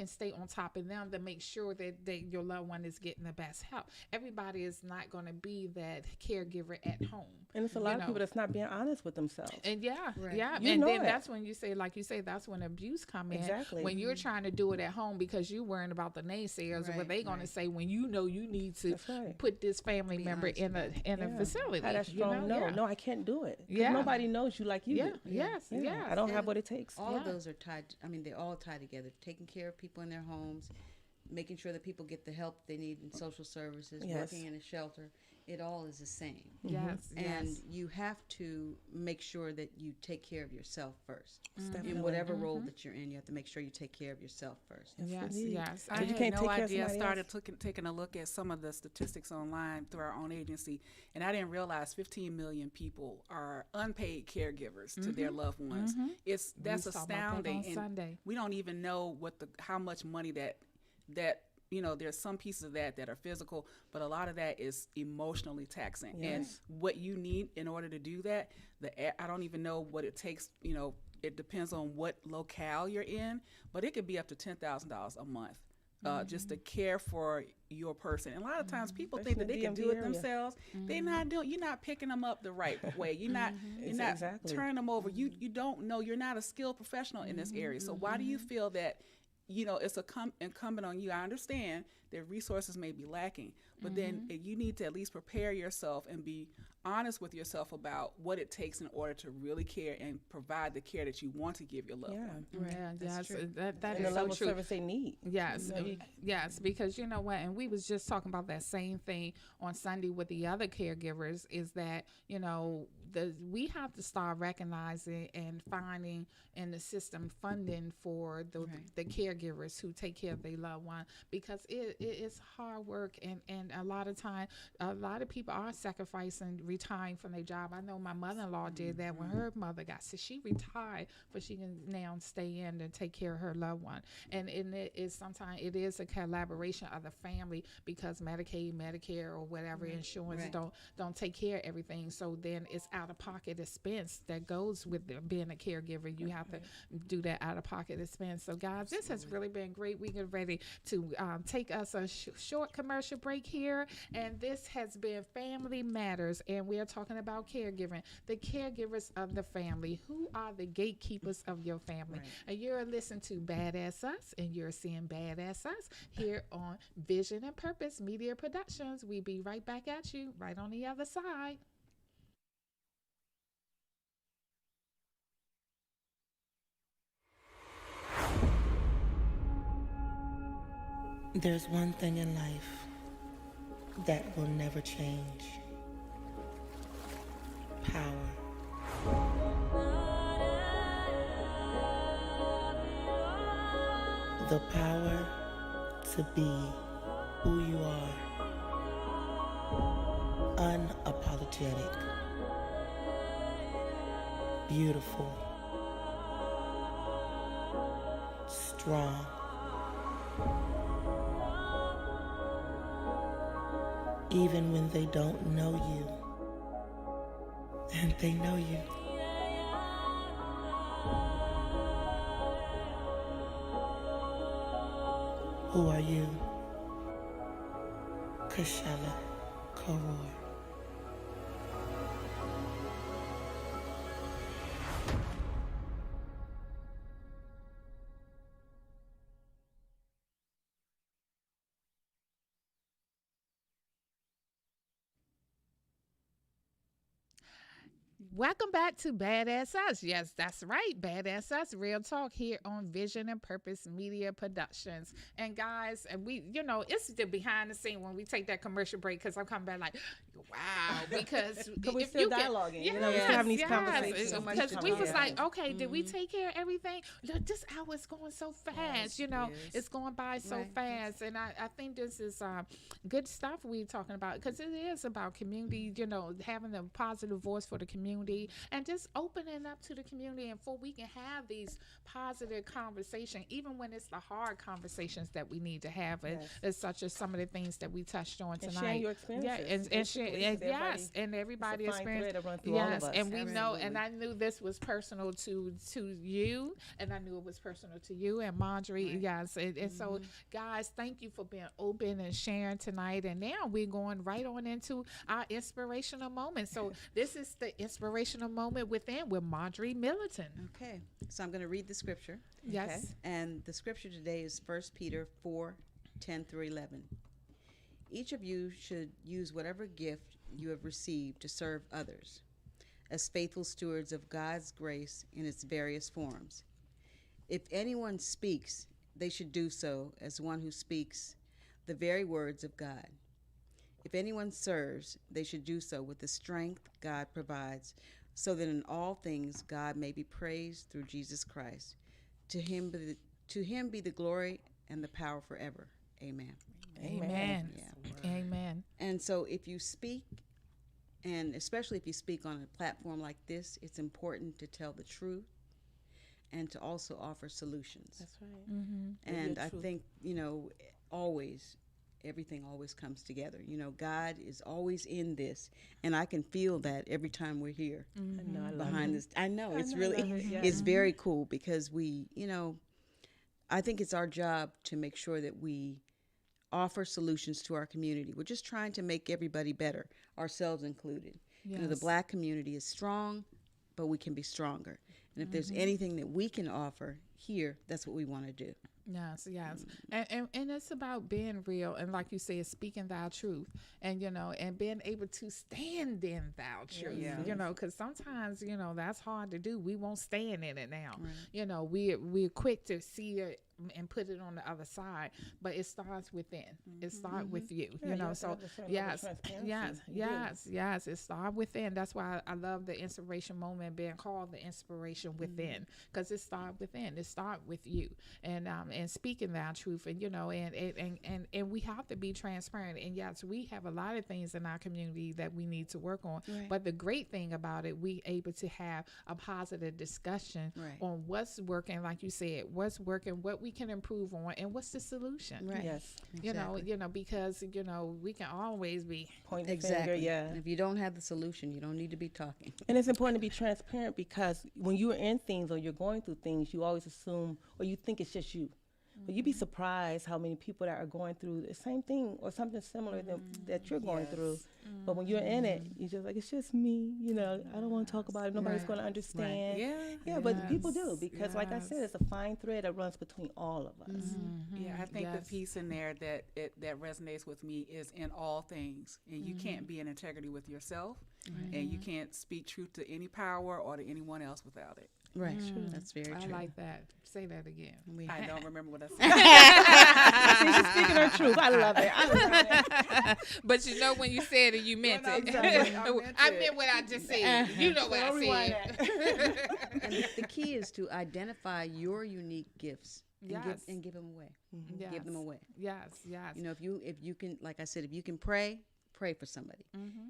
stay on top of them to make sure that your loved one is getting the best help. Everybody is not going to be that caregiver at home. And it's a lot you of know. people that's not being honest with themselves. And Right. You and know then it. that's when you say, like you say, that's when abuse come in. Exactly. When you're trying to do it at home because you're worrying about the naysayers or what Right, they going to say when you know you need to That's right. put this family Be member honest in a Yeah. facility. Had that you strong know? Yeah. no, I can't do it. 'Cause Yeah. nobody knows you like you Yeah. do. Yes. Yeah. Yes. I don't have And what it takes. All of Yeah. those are tied. I mean, they all tie together. Taking care of people in their homes, making sure that people get the help they need in social services, Yes. working in a shelter. It all is the same. Yes. And Yes. you have to make sure that you take care of yourself first. Definitely. In whatever role that you're in, you have to make sure you take care of yourself first. Yes. indeed. Yes. I you had can't no take care of idea. I somebody started taking a look at some of the statistics online through our own agency, and I didn't realize 15 million people are unpaid caregivers to their loved ones. That's We saw about that astounding, on and Sunday. we don't even know how much money that there's some pieces of that are physical, but a lot of that is emotionally taxing. Yes. And what you need in order to do that, I don't even know what it takes. It depends on what locale you're in, but it could be up to $10,000 a month. Just to care for your person. And a lot of times people think that they can Especially do in it the DMV area. themselves. They're not doing. You're not picking them up the right way. You're not. You're not Exactly. turning them over. You don't know. You're not a skilled professional in this area. So why do you feel that? It's incumbent on you. I understand that resources may be lacking, but then you need to at least prepare yourself and be honest with yourself about what it takes in order to really care and provide the care that you want to give your loved Yeah. one. Yeah, yes, true. that And the is so level of true. service they need. Yes, You know, yes, because you know what, and we was just talking about that same thing on Sunday with the other caregivers. Is that we have to start recognizing and finding in the system funding for the caregivers who take care of their loved one, because it is hard work, and a lot of time a lot of people are sacrificing retiring from their job. I know my mother-in-law did that when her mother got sick. She retired, but she can now stay in and take care of her loved one. And it is sometimes it is a collaboration of the family, because Medicaid, Medicare, or whatever insurance Right. don't take care of everything. So then it's out of pocket expense that goes with being a caregiver. You have to do that out of pocket expense. So guys, this has really been great. We get ready to take us a short commercial break here, and this has been Family Matters, and we are talking about caregiving, the caregivers of the family. Who are the gatekeepers of your family? And you're listening to B.A.A.D.S.S Us, and you're seeing B.A.A.D.S.S Us here on Vision and Purpose Media Productions. We be right back at you right on the other side. There's one thing in life that will never change. Power. The power to be who you are. Unapologetic. Beautiful. Strong. even when they don't know you. And they know you. Who are you? Kashella Karor. Welcome back to B.A.A.D.A.S.S Us. Yes, that's right. B.A.A.D.A.S.S Us, real talk here on Vision and Purpose Media Productions. And guys, and we, it's the behind the scene when we take that commercial break, because I'm coming back like, wow, because We're if still you can, dialoguing. yes, We're still having these yes, conversations. So much because to we talk was about. like, okay, did we take care of everything? Look, this hour is going so fast, Yes. it's going by so Right. fast. And I think this is good stuff we're talking about, because it is about community, having a positive voice for the community and just opening up to the community, and for we can have these positive conversations, even when it's the hard conversations that we need to have. Yes. It's such as some of the things that we touched on And tonight. sharing your Yeah, experiences. and share, basically, and 'cause yes, and everybody it's a fine experience. thread that runs through all of Yes, us. and we know, Absolutely. and I knew this was personal to you, and I knew it was personal to you and Marjorie. Right. Yes, and so guys, thank you for being open and sharing tonight. And now we're going right on into our inspirational moment. So this is the inspirational moment within with Marjorie Militant. Okay, so I'm going to read the scripture. Yes. And the scripture today is 1 Peter 4:10 through 11. Each of you should use whatever gift you have received to serve others as faithful stewards of God's grace in its various forms. If anyone speaks, they should do so as one who speaks the very words of God. If anyone serves, they should do so with the strength God provides, so that in all things God may be praised through Jesus Christ. To him be the glory and the power forever. Amen. Amen. Yeah. Amen. And so if you speak, and especially if you speak on a platform like this, it's important to tell the truth and to also offer solutions. That's right. And your I truth. think, always, everything always comes together. God is always in this, and I can feel that every time we're here I know, I love behind it. this. I know, it's know, I really, love it, yeah. it's very cool because I think it's our job to make sure that we offer solutions to our community. We're just trying to make everybody better, ourselves included. The Yes. Black community is strong, but we can be stronger. And if there's anything that we can offer here, that's what we want to do. Yes, yes, and it's about being real, and like you said, speaking thou truth, and and being able to stand in thou truth. Yes. Because sometimes that's hard to do. We won't stand in it now. Right. We're quick to see it and put it on the other side, but it starts within. It starts with you. Yeah, you have to So have a certain level of yes, transparency. You do. yes, it starts within. That's why I love the inspiration moment being called the inspiration within, because it starts within. It starts with you, and speaking that truth, and and we have to be transparent. And yes, we have a lot of things in our community that we need to work on. Right. But the great thing about it, we able to have a positive discussion Right. on what's working, like you said, what's working, what we can improve on, and what's the solution. Right. Yes. Exactly. Because we can always be. Point the Exactly. finger, yeah. And if you don't have the solution, you don't need to be talking. And it's important to be transparent, because when you're in things or you're going through things, you always assume or you think it's just you. But you'd be surprised how many people that are going through the same thing or something similar that you're going through. But when you're in it, you're just like, it's just me. I don't want to talk about it. Nobody's Right. going to understand. Yeah. Yeah, but people do, because like I Yes. said, it's a fine thread that runs between all of us. Yeah, I think Yes. the piece in there that resonates with me is in all things, and you can't be in integrity with yourself, and you can't speak truth to any power or to anyone else without it. Right. That's very I true. like that. Say that again. I don't remember what I said. See, she's speaking her truth. I love it. I love it. But when you said it, you meant No, it. exactly. I meant I it. meant what I just said. You know what Don't I rewind said. And the key is to identify your unique gifts and Yes. give them away. Yes. Give them away. Yes, yes. If you can, like I said, if you can pray pray for somebody.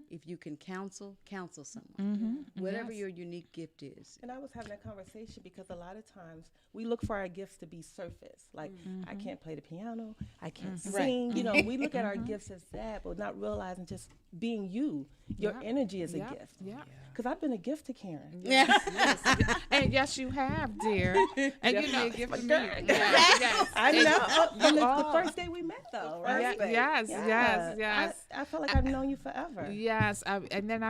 If you can counsel someone. Mm-hmm. Whatever your unique gift is. And I was having that conversation because a lot of times we look for our gifts to be surface. Like, I can't play the piano, I can't sing. You know, we look at our gifts as that, but not realizing just being you. Your energy is a gift. Yeah. Because I've been a gift to Karen. And yes, you have, dear. And you know, gift to me. yes. I know. From the first day we met, though, right? Yes. I feel like I've known you forever. Yes, and then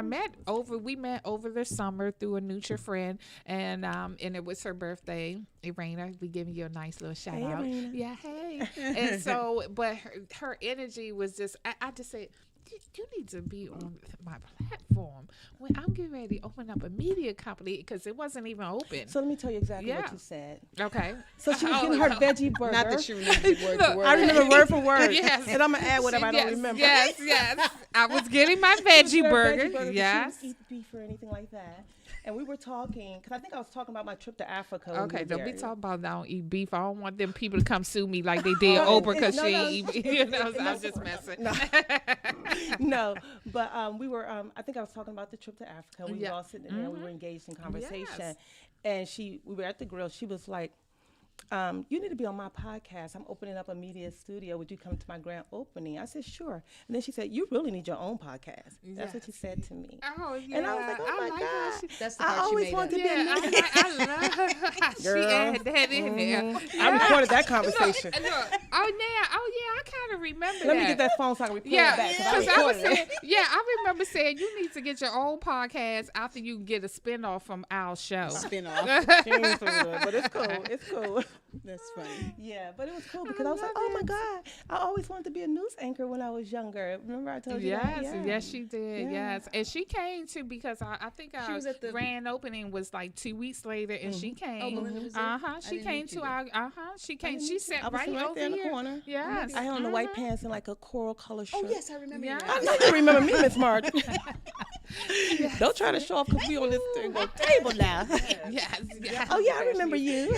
we met over the summer through a Nutra friend, and it was her birthday. Irena, we giving you a nice little shout out. Irena. Yeah, hey. And so, but her energy was just, I just said, you need to be on my platform when I'm getting ready to open up a media company, because it wasn't even open. So let me tell you exactly what you said. Okay. So she was getting her veggie burger. Not that she remembers word for word. I remember word for word. Yes. And I'm going to add whatever I don't remember. Yes. I was getting my veggie burger. Yes. She didn't eat beef or anything like that. And we were talking, because I think I was talking about my trip to Africa. Okay, don't be talking about I don't eat beef. I don't want them people to come sue me like they did Oprah because she ain't eat beef. You know, so I'm just messing. No, but we were, I think I was talking about the trip to Africa. We were all sitting there, we were engaged in conversation. Yes. And we were at the grill. She was like, you need to be on my podcast. I'm opening up a media studio. Would you come to my grand opening? I said, sure. And then she said, you really need your own podcast. That's what she said to me. Oh, yeah. And I was like, oh my God. That's the I part she always made wanted up. to be a news. I love she added that in there. I recorded that conversation. Look, I kind of remember Let that. me get that phone so I can replay Yeah, it back. because I recorded it. I remember saying you need to get your own podcast after you get a spinoff from our show. Spin-off. She ain't so good, but it's cool. It's cool. That's funny. Yeah, but it was cool because I was like, oh my God, I always wanted to be a news anchor when I was younger. Remember I told you that? Yeah. Yes, she did. Yeah. Yes, and she came too because I think our was at the grand opening was like 2 weeks later, and she came. Oh, Belinda was there? She didn't came meet to you our. She came. She sat I was right sitting right over there in the here. corner. Yes, I had on the white pants and like a coral color shirt. Oh, yes, I remember Yeah. I that. know you remember me, Miss Martin. Don't try to show off because we on this table now. Yes. Oh yeah, I remember you.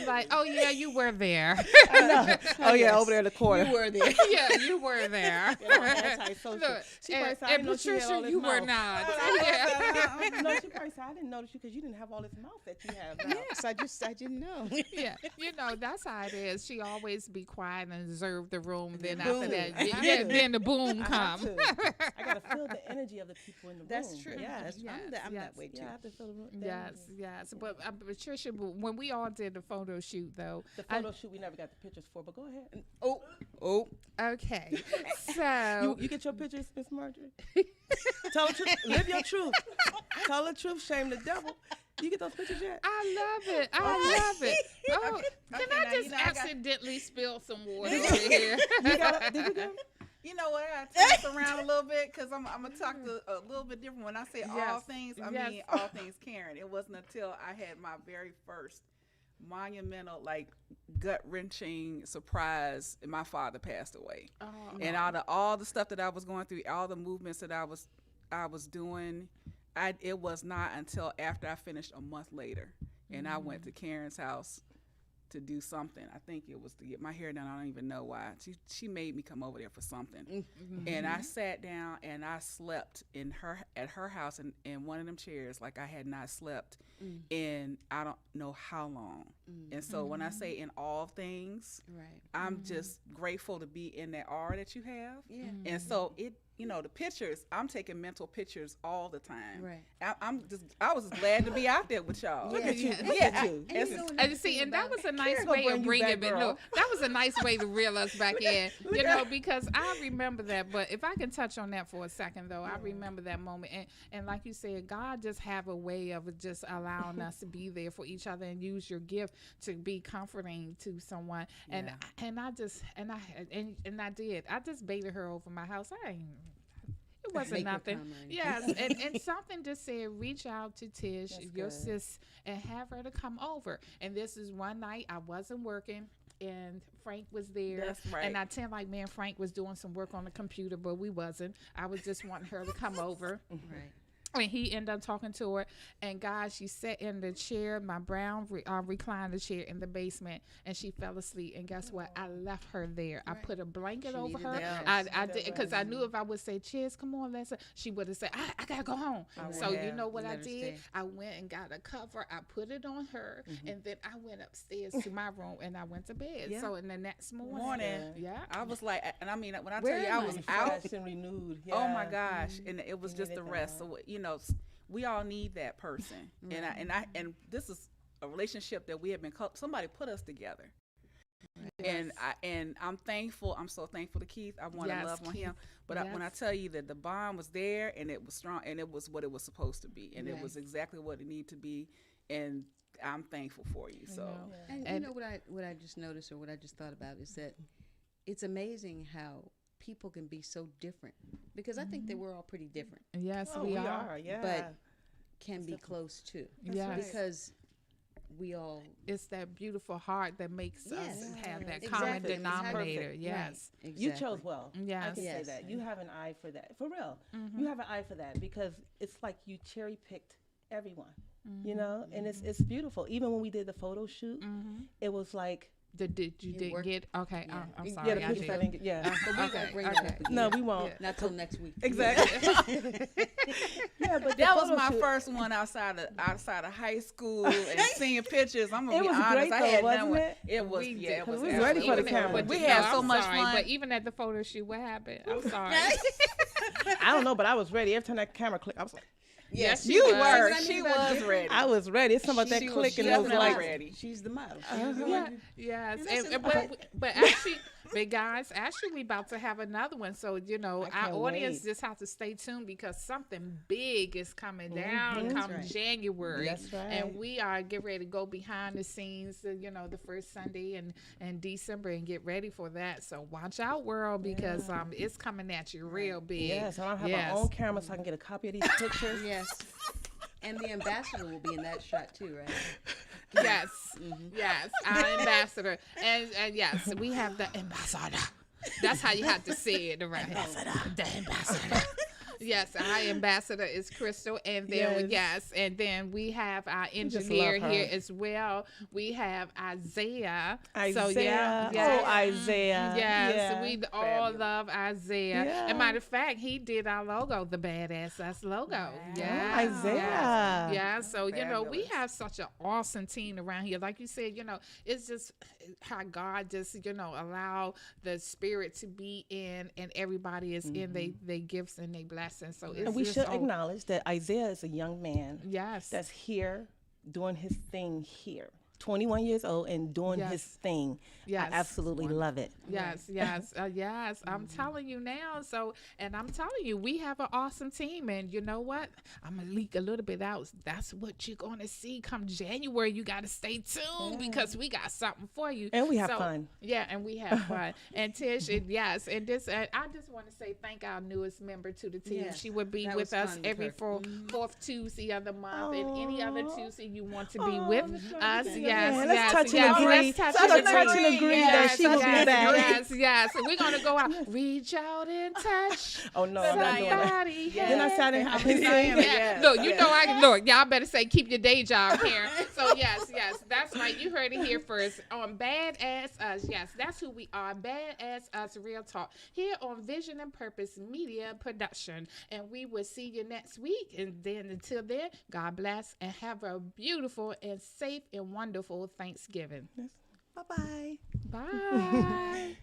Like, oh yeah, you were there. I know. Oh yeah, over there in the corner. You were there. Yeah, you were there. Antisocial. Look, She and, probably said, I and didn't know she had Patricia, all this you were mouth. not. No, she probably said, I didn't notice you because you didn't have all this mouth that you have now. Yes, I didn't know. Yeah, you know that's how it is. She always be quiet and observe the room. Then Boom. after that, I have yeah, to. then the boom I come. have to. I gotta feel the energy of the people in the room. That's true. Yes. I'm that way too. Yeah, I have to feel the room. Yes. But Patricia, when we all did the photo shoot, though. The photo shoot we never got the pictures for, but go ahead. Oh. Okay, so You get your pictures, Miss Marjorie. Tell the truth. Live your truth. Tell the truth. Shame the devil. You get those pictures yet? I love it. Oh, can I just accidentally spill some water over here? Did you go? You know what? I turn this around a little bit because I'm gonna talk a little bit different. When I say all Yes. things, I Yes. mean all things Karen. It wasn't until I had my very first monumental, like gut wrenching surprise, and my father passed away. Oh, And out of all the stuff that I was going through, all the movements that I was doing, it was not until after I finished a month later, and I went to Karen's house to do something. I think it was to get my hair done. I don't even know why. She made me come over there for something. And I sat down and I slept at her house in one of them chairs like I had not slept in I don't know how long. And so when I say in all things, Right. I'm just grateful to be in that aura that you have. Yeah. And so the pictures, I'm taking mental pictures all the time. Right. I was just glad to be out there with y'all. Look at you. Look Yeah, at you. And see, and that was a nice Karen gonna way bring of you bringing back, it. girl. No, that was a nice way to reel us back in, because I remember that. But if I can touch on that for a second, though, I remember that moment. And like you said, God just have a way of just allowing us to be there for each other and use your gift to be comforting to someone. And I did. I just baited her over my house. It wasn't Make her nothing. come, right? Yes, and something just said, reach out to Tish, That's your good. sis, and have her to come over. And this is one night I wasn't working, and Frank was there. That's right. And I tend like, man, Frank was doing some work on the computer, but we wasn't. I was just wanting her to come over. Right. And he ended up talking to her, and guys, she sat in the chair, my brown recliner chair in the basement, and she fell asleep. And guess what? I left her there. I put a blanket over needed her. that I did, because I knew if I would say, "Cheers, come on, let's," she would have said, "I gotta go home." So you know what I Let her did? stay. I went and got a cover. I put it on her, and then I went upstairs to my room and I went to bed. Yeah. So in the next morning, yeah. I was like, and I mean, when I Where tell you am I I? was out, Refreshed and renewed. oh my Yeah. gosh, and it was You just the needed rest. that. So we all need that person, and this is a relationship that we have been. Somebody put us together. And I'm thankful. I'm so thankful to Keith. I want to Yes, love on Keith. him. But when I Yes. tell you that the bond was there and it was strong and it was what it was supposed to be and it Yes. was exactly what it needed to be, and I'm thankful for you. So know. And, you know what I just noticed or what I just thought about is that it's amazing how people can be so different, because I think that we're all pretty different, Yes, Oh, we are. Yeah. but can be close too. Yes. Because we all It's that beautiful heart that makes us Yes. have that Exactly. common It's denominator. perfect. Yes. right, You exactly. chose well. I Yes. can Yes. say that. You have an eye for that. For real. You have an eye for that because it's like you cherry picked everyone. You know? And it's beautiful. Even when we did the photo shoot, it was like Did you It worked. get okay? Yeah. I'm yeah, sorry. the I pictures I did. didn't get. Yeah. But we Okay, won't bring okay. that up again. No, we won't. Not till next week. Exactly. Yeah, but the that was photo my shoot- first one outside of high school and seeing pictures. I'm gonna It be was honest. great, I though, had wasn't done one. it? It was We yeah. did. It was We was ready for the absolutely- camera. But We you had know, so I'm much sorry, fun. But even at the photo shoot, what happened? I'm sorry. I don't know, but I was ready. Every time that camera clicked, I was like, Yes, You was. were. I mean She about was ready. I was ready. It's something about that She was click, and it was definitely like, ready. She's the model. Yeah, yes. that's And, just- but actually, but guys, actually, we about to have another one. So you know, I our can't audience wait. just have to stay tuned because something big is coming down come right. January, That's right. and we are getting ready to go behind the scenes. You know, the first Sunday in December, and get ready for that. So watch out, world, because it's coming at you real big. yes, and I'll have Yes. my own camera so I can get a copy of these pictures. Yes. And the ambassador will be in that shot too, right? Yes, yes, our ambassador, and yes, we have the ambassador. That's how you have to say it, right? The ambassador. Yes, our ambassador is Crystal, and then and then we have our just engineer love her. here as well. We have Isaiah. Isaiah. So yeah, Oh, Isaiah. Yes, Yeah. we all love Isaiah. Yeah. And matter of fact, he did our logo, the B.A.A.D.S Us logo. Yeah, Isaiah. Yeah, so you know we Fabulous. have such an awesome team around here. Like you said, you know, it's just how God just allow the spirit to be in, and everybody is in they gifts and they blessings. So it's And we just should so- acknowledge that Isaiah is a young man Yes. that's here doing his thing here. 21 years old and doing Yes. his thing. Yes. I absolutely love it. Yes, yes, yes. I'm telling you now. So, and I'm telling you, we have an awesome team. And you know what? I'm gonna leak a little bit out. That's what you're gonna see come January. You gotta stay tuned because we got something for you. And we have fun. Yeah, and we have fun. And Tish, yes, and this. I just want to say thank our newest member to the team. Yes, She would be that with was us fun with every her. fourth Tuesday of the month, and any other Tuesday you want to be Aw, with that's us. right. Yes, Yeah, let's yes, touch and yes. agree. Let's touch Let's and touch and agree. agree Yes, that she will be yes, back. Yes, yes. And we're gonna go out, reach out and touch. Oh, no, I'm not doing that. Somebody. Then I sat in Yeah. Yes, Look, you yes. know look. Y'all better say keep your day job here. So yes, that's right. You heard it here first on B.A.A.D Us. Yes, that's who we are. B.A.A.D Us Real Talk here on Vision and Purpose Media Production, and we will see you next week. And then until then, God bless and have a beautiful and safe and wonderful Thanksgiving. Bye-bye. Bye.